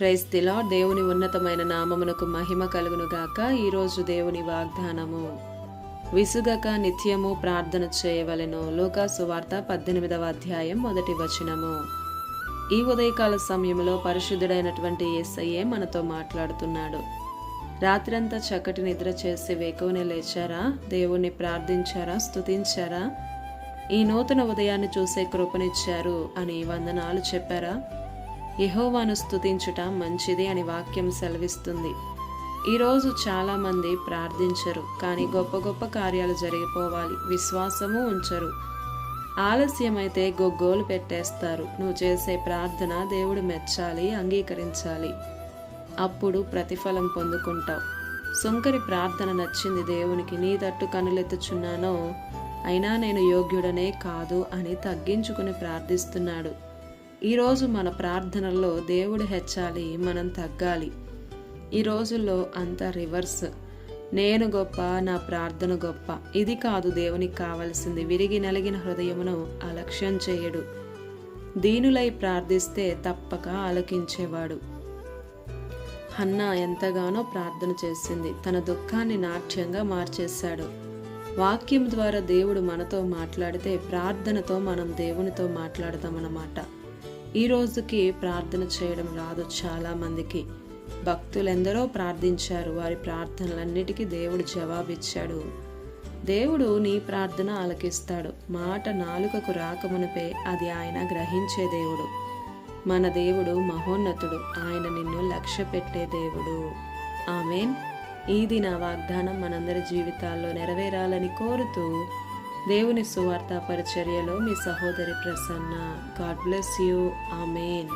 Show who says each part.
Speaker 1: Praise the lord. దేవుని ఉన్నతమైన నామమునకు మహిమ కలుగును గాక. ఈరోజు దేవుని వాగ్దానము, విసుగక నిత్యము ప్రార్థన చేయవలెను. లూకా సువార్త 18వ అధ్యాయం 1వ వచనము. ఈ ఉదయకాల సమయంలో పరిశుద్ధుడైనటువంటి యేసయ్యే మనతో మాట్లాడుతున్నాడు. రాత్రంతా చక్కటి నిద్ర చేసి వేకువనే లేచారా? దేవుణ్ణి ప్రార్థించారా? స్తుతించారా? ఈ నూతన ఉదయాన్ని చూసే కృపనిచ్చారు అని వందనాలు చెప్పారా? యెహోవాను స్తుతించుట మంచిది అని వాక్యం సెలవిస్తుంది. ఈరోజు చాలామంది ప్రార్థించరు, కానీ గొప్ప గొప్ప కార్యాలు జరిగిపోవాలి, విశ్వాసము ఉంచరు. ఆలస్యమైతే గొగ్గోలు పెట్టేస్తారు. నువ్వు చేసే ప్రార్థన దేవుడు మెచ్చాలి, అంగీకరించాలి. అప్పుడు ప్రతిఫలం పొందుకుంటావు. సుంకరి ప్రార్థన నచ్చింది దేవునికి. నీ తట్టు కనులెత్తుచున్నానో అయినా నేను యోగ్యుడనే కాదు అని తగ్గించుకుని ప్రార్థిస్తున్నాడు. ఈరోజు మన ప్రార్థనల్లో దేవుడు హెచ్చాలి, మనం తగ్గాలి. ఈ రోజుల్లో అంతా రివర్స్. నేను గొప్ప, నా ప్రార్థన గొప్ప. ఇది కాదు దేవునికి కావలసింది. విరిగి నలిగిన హృదయమును అలక్ష్యం చేయడు. దీనులై ప్రార్థిస్తే తప్పక ఆలకించేవాడు. హన్నా ఎంతగానో ప్రార్థన చేసింది. తన దుఃఖాన్ని నాట్యంగా మార్చేశాడు. వాక్యం ద్వారా దేవుడు మనతో మాట్లాడితే ప్రార్థనతో మనం దేవునితో మాట్లాడతామన్నమాట. ఈ రోజుకి ప్రార్థన చేయడం రాదు చాలా మందికి. భక్తులెందరో ప్రార్థించారు. వారి ప్రార్థనలన్నిటికీ దేవుడు జవాబిచ్చాడు. దేవుడు నీ ప్రార్థన ఆలకిస్తాడు. మాట నాలుకకు రాకమునపే అది ఆయన గ్రహించే దేవుడు. మన దేవుడు మహోన్నతుడు. ఆయన నిన్ను లక్ష్య పెట్టే దేవుడు. ఆమేన్. ఈ దిన వాగ్దానం మనందరి జీవితాల్లో నెరవేరాలని కోరుతూ దేవుని సువార్త పరిచర్యలో మీ సహోదరి Prasanna. God bless you. Amen.